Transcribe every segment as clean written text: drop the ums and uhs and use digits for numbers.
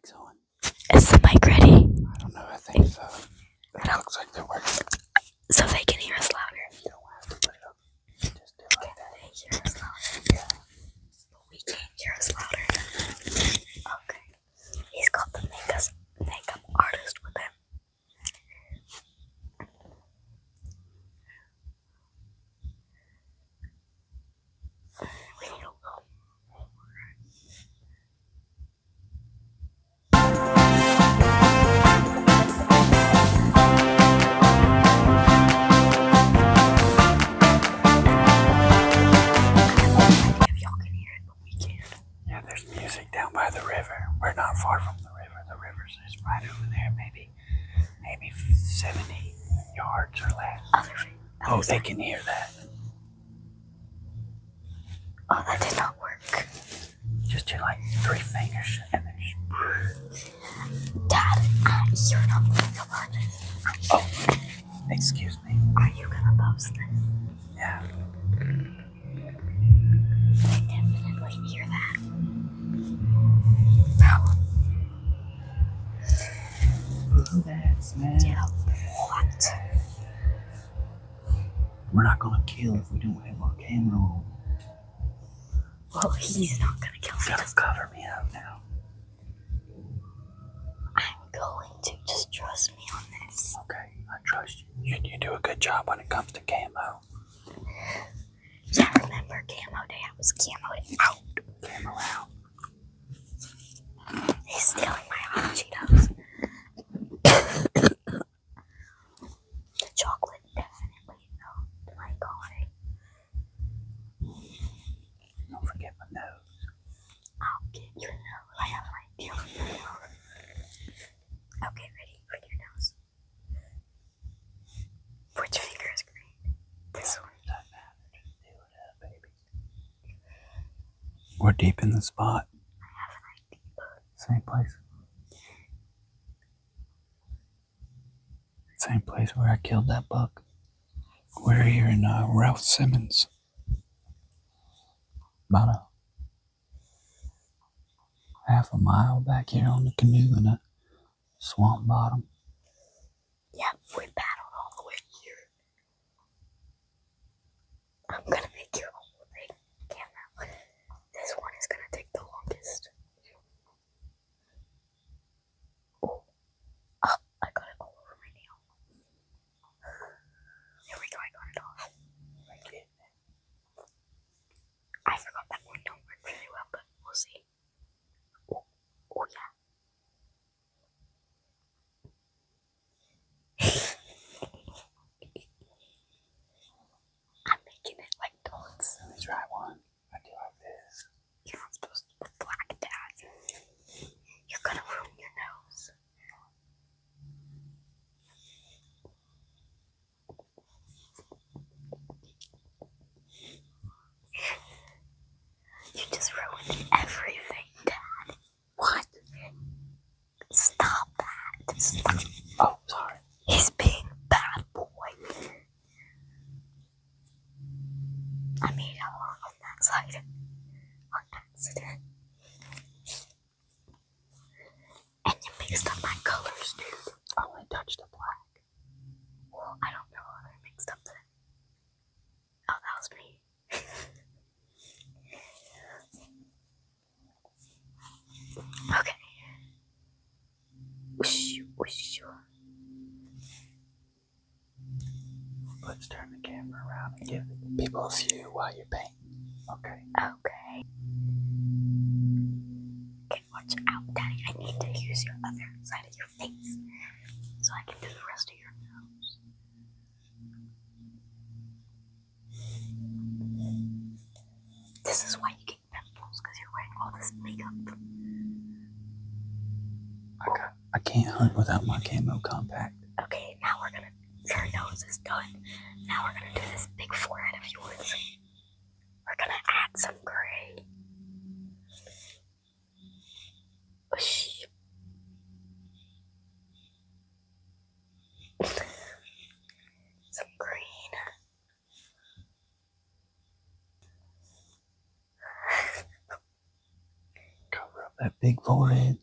mic's on? Is the mic ready? I don't know. I think so. It looks like they're working. So they can hear us louder. You don't have to put it up. Just do it like that. They hear us louder. Yeah. But we can't hear us louder. Okay. He's got the makeup artist with him. We need a little more. If y'all can hear it, but we can't. Yeah, there's music down by the river. We're not far from the river. The river's just right over there, maybe 70 yards or less. Oh, they can hear that. Oh, that did not work. Just do like 3 fingers and then just. Dad, you're not going to watch this. Oh, excuse me. Are you gonna post this? Yeah. I definitely hear that. Bro. That's man. Yeah, what? We're not gonna kill if we don't have our camera on. Well, he's not gonna kill me. You gotta cover me up now. I'm going to. Just trust me on this. Okay, I trust you. You do a good job when it comes to camo. Yeah, remember camo day? I was camoed out. Camo out. He's stealing my hot Cheetos. The chocolate definitely helped my coffee. Don't forget my nose. I'll get your nose. I have my deal for your nose. Okay, ready for your nose. Which finger is green? This one. Doesn't matter. Just do it up, baby. We're deep in the spot. I have an idea. Same place. Same place where I killed that buck. We're here in Ralph Simmons. About a half a mile back here on the canoe in a swamp bottom. Yeah, we paddled all the way here. I'm gonna make your whole thing camera. This one is gonna take the longest. Oh, I got it all over my nail. There we go, I got it off. I forgot that one don't work very well, but we'll see. Oh yeah. I'm making it like dots. Let me try one. I do like this. You're not supposed to put black, Dad. You're gonna ruin your nose. You just ruined everything, Dad. What? Stop that. Stop. Oh, sorry. He's being bad boy. I made a hole on that side. On accident. And you mixed up my colors, dude. I only touched the black. Well, I don't know how I mixed up the... Oh, that was me. Okay. Whoosh, whoosh. Let's turn the camera around and give people a view while you're painting. Okay. Okay. Okay, watch out, Daddy. I need to use your other side of your face so I can do the rest of your nose. This is why you get pimples, because you're wearing all this makeup. I can't hunt without my camo compact. Okay, now we're gonna... Your nose is done. Now we're gonna do this big forehead of yours. We're gonna add some gray. Whoosh. Some green. Cover up that big forehead.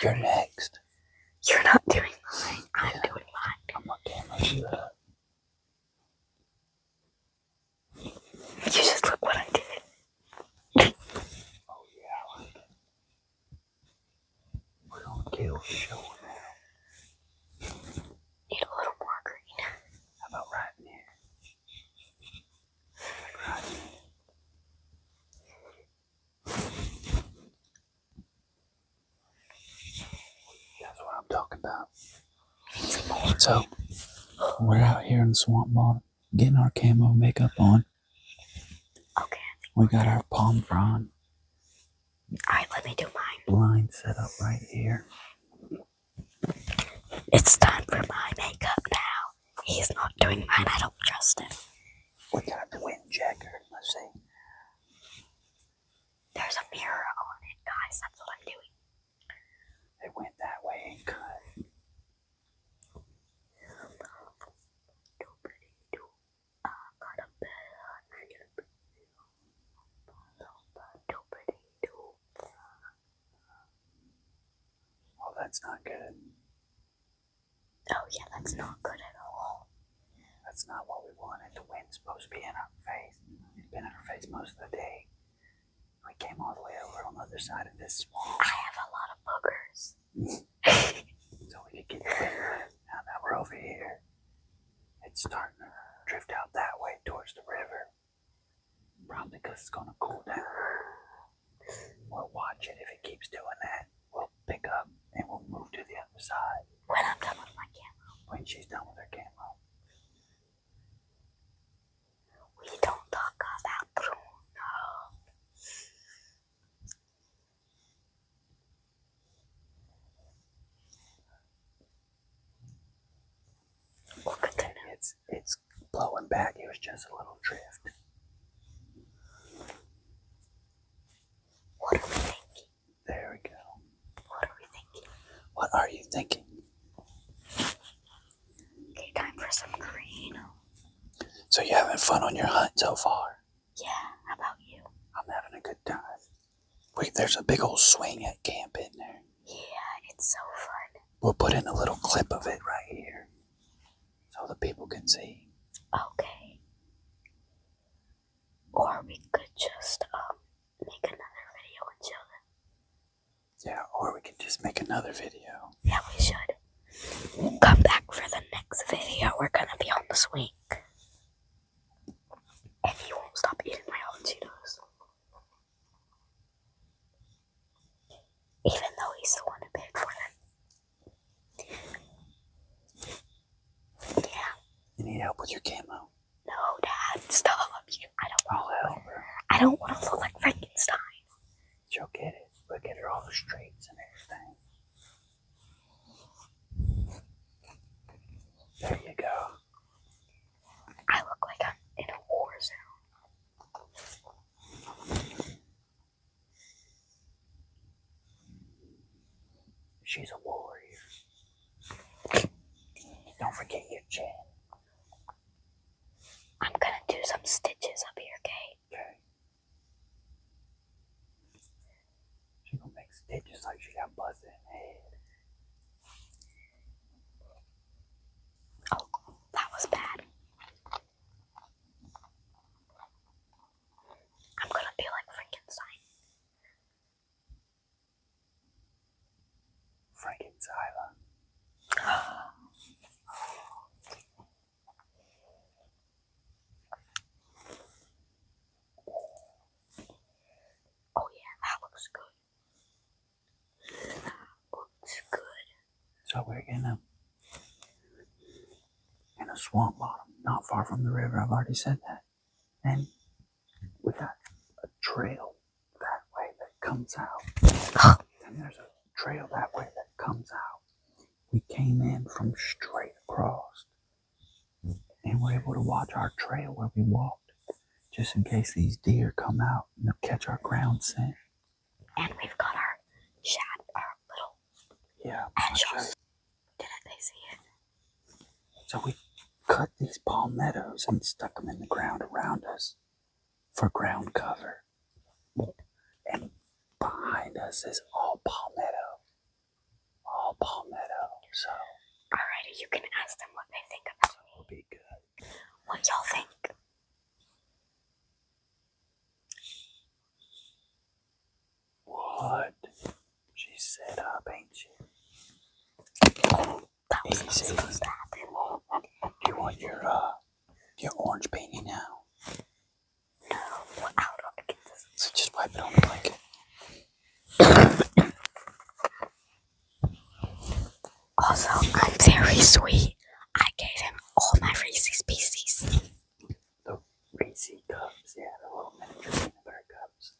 You're next. You're not doing mine. I'm doing mine. I'm gonna camera you up. You just look what I did. Oh yeah, I like it. We're gonna kill the show now. Need a little more green. How about right in here? Like right in here. That's what I'm talking about. So, we're out here in the swamp bottom, getting our camo makeup on. Okay. We got our palm frond Alright, let me do mine. blind set up right here. It's time for my makeup now. He's not doing mine. I don't trust him. We got the wind checker. Let's see. There's a mirror on it, guys. That's what I'm doing. It went that way and cut. Oh, that's not good. Oh yeah, that's not good at all. That's not what we wanted. The wind's supposed to be in our face. It's been in our face most of the day. We came all the way over on the other side of this swamp. I have a lot of boogers. So we could get the wind right. Now that we're over here, it's starting to drift out that way towards the river. Probably because it's going to cool down. We'll watch it. If it keeps doing that, we'll pick up and we'll move to the other side. When I'm done with my camo. When she's done with her camo. We don't talk about Bruno. Look at that. It's blowing back. It was just a little drift. What are we thinking? There we go. What are we thinking? What are you thinking? Okay, time for some green. So you having fun on your hunt so far? Yeah, how about you? I'm having a good time. Wait, there's a big old swing at camp in there. Yeah, it's so fun. We'll put in a little clip of it right here so the people can see. Okay. Or we could just make another video and show them. Yeah, or we can just make another video. Yeah, we should. Come back for the next video. We're gonna be on the swing. And he won't stop eating my hot Cheetos. Even though he's the one who paid for them. Yeah. You need help with your camo? No, Dad, stop. I'll help her. I don't want to look like Frankenstein. She'll get it. We'll get her all the straights and everything. There you go. I look like I'm in a war zone. She's a warrior. Don't forget your chin. I'm gonna do some stitches up here, okay? Okay. She's gonna make stitches like she got busted in the head. Oh, that was bad. I'm gonna be like Frankenstein. Frankenstein. Oh yeah, that looks good. That looks good. So we're in a swamp bottom, not far from the river. I've already said that. And we got a trail that way that comes out. And there's a trail that way that comes out. We came in from straight across. And we're able to watch our trail where we walked, just in case these deer come out and they'll catch our ground scent. And we've got our little Yeah. hedgehogs. Didn't they see it? So we cut these palmettos and stuck them in the ground around us for ground cover. And behind us is all palmetto. so. Alrighty, you can ask them what they think about me. It'll be good. What y'all think? What? She's set up, ain't she? That was not Easy. supposed to happen. You want your orange beanie now? No, what out of it? So just wipe it on the blanket. Also, I'm very sweet. I gave him all my Reese's Pieces. The Reese cups, yeah, the little miniature peanut butter cups.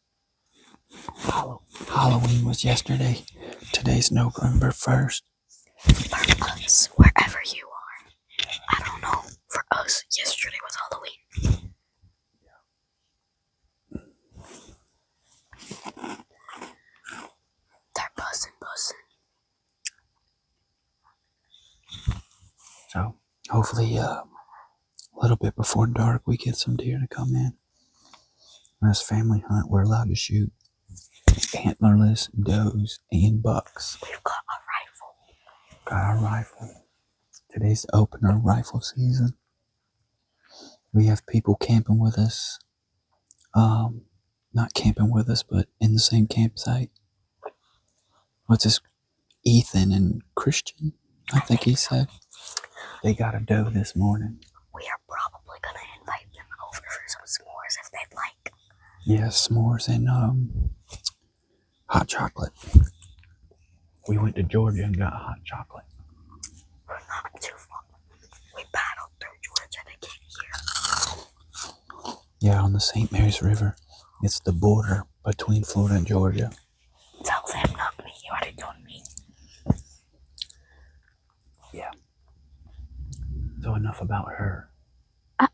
Halloween was yesterday. Today's November 1st. For us, wherever you are. I don't know. For us, yesterday was Halloween. They're buzzing. So hopefully a little bit before dark we get some deer to come in. This family hunt, we're allowed to shoot antlerless does and bucks. We've got a rifle. Got our rifle. Today's the opener rifle season. We have people camping with us. Not camping with us, but in the same campsite. What's this? Ethan and Christian, I think he said. They got a doe this morning. We are probably going to invite them over for some s'mores if they'd like. Yeah, s'mores and hot chocolate. We went to Georgia and got hot chocolate. We're not too far. We paddled through Georgia to get here. Yeah, on the St. Mary's River. It's the border between Florida and Georgia. Tell them, not me. You already told me. Yeah. So enough about her. My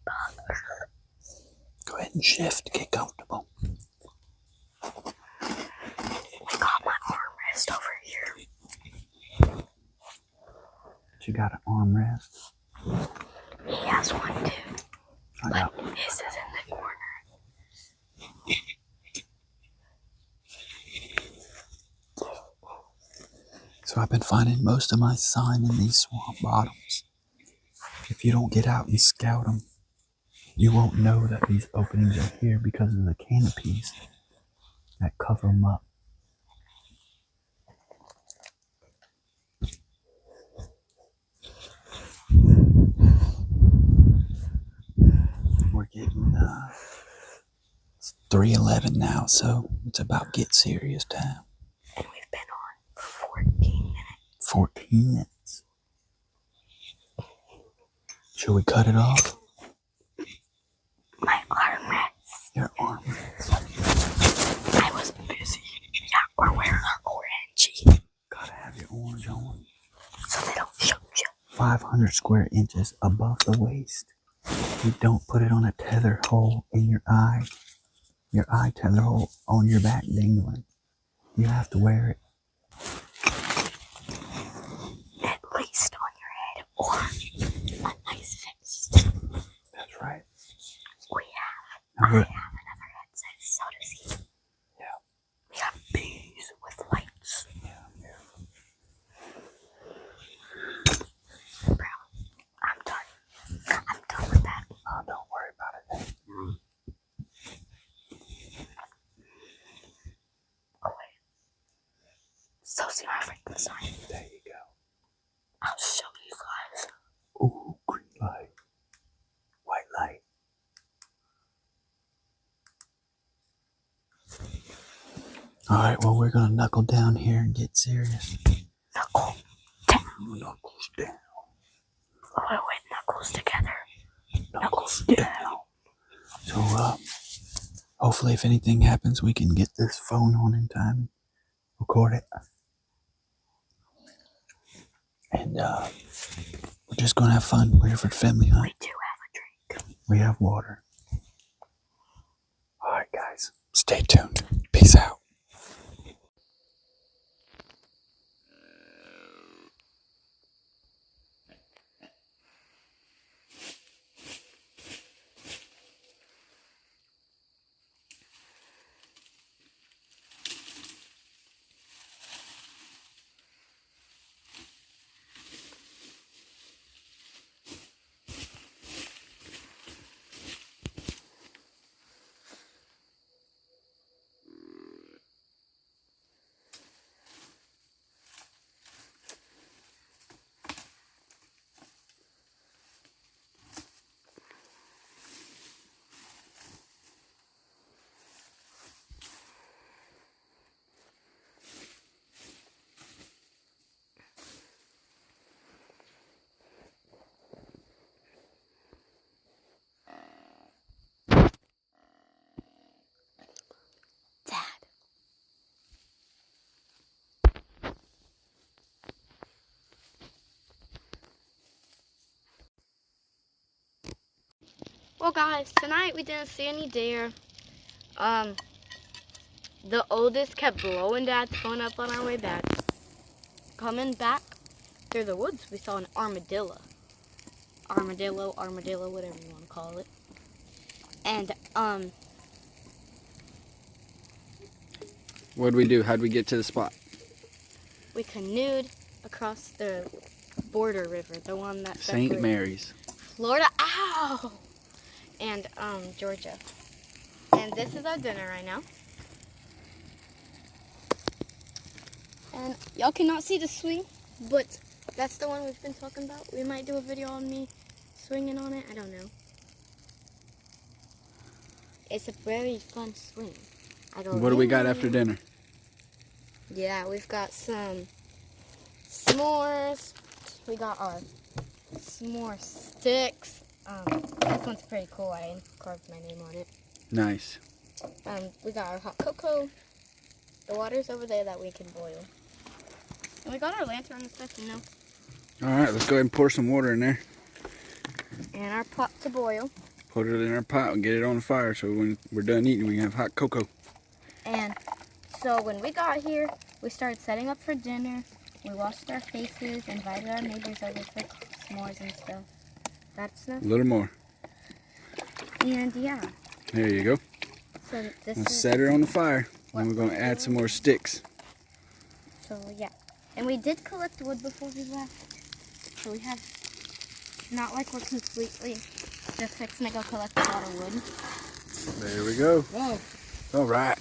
bug. Go ahead and shift. Get comfortable. I got my armrest over here. She got an armrest. He has one too. I But got his is in the corner. So I've been finding most of my sign in these swamp bottoms. If you don't get out and scout them, you won't know that these openings are here because of the canopies that cover them up. We're getting 3:11 now, so it's about get serious time. And we've been on for 14 minutes. 14 minutes. Should we cut it off? My armrest. Your armrest. I was busy. Yeah, we're wearing our orangey. Gotta have your orange on. So they don't shoot you. 500 square inches above the waist. You don't put it on a tether hole in your eye tether hole on your back dangling. You have to wear it. At least on your head or a nice vest. That's right. We have. Now I we're- have another headset, so does he. Yeah. We have bees with lights. Bro, I'm done. I'm done with that. Oh, don't worry about it. Oh, wait. So see my freaking sign. There you go. I'll show you guys. Ooh, green light. White light. Alright, well, we're gonna knuckle down here and get serious. Knuckle down. Knuckles down. Oh, wait, knuckles together. Knuckles down. So, hopefully if anything happens, we can get this phone on in time and record it. And, we're just gonna have fun. We're here for the family hunt. We do have a drink. We have water. Alright, guys. Stay tuned. Peace out. Well, guys, tonight we didn't see any deer. The oldest kept blowing Dad's phone up on our way back. Coming back through the woods, we saw an armadillo. Armadillo, whatever you want to call it. And, What'd we do? How'd we get to the spot? we canoed across the border river, the one that St. separates Mary's. Florida, ow! And, Georgia. And this is our dinner right now. And y'all cannot see the swing, but that's the one we've been talking about. We might do a video on me swinging on it. I don't know. It's a very fun swing. What do we got after dinner? Yeah, we've got some s'mores. We got our s'more sticks. This one's pretty cool. I carved my name on it. Nice. We got our hot cocoa. The water's over there that we can boil. And we got our lantern and stuff, you know. All right, let's go ahead and pour some water in there. And our pot to boil. Put it in our pot and get it on the fire so when we're done eating, we can have hot cocoa. And so when we got here, we started setting up for dinner. We washed our faces, invited our neighbors over for s'mores and stuff. That's A enough. little more. And yeah, There you go. so this Let's is set it on the fire. what And we're going to add some more sticks. So yeah, and we did collect wood before we left. So we have, not like we're completely just fixing to go collect a lot of wood. There we go. Whoa. All right.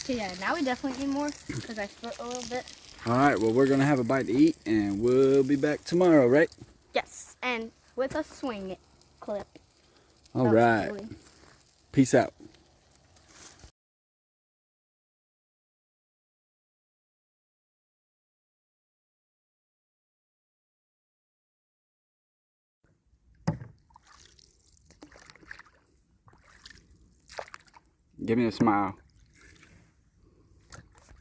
Okay, yeah, now we definitely need more because I split a little bit. All right, well, we're going to have a bite to eat, and we'll be back tomorrow, right? Yes, and with a swing clip. All That was right. silly. Peace out. Give me a smile.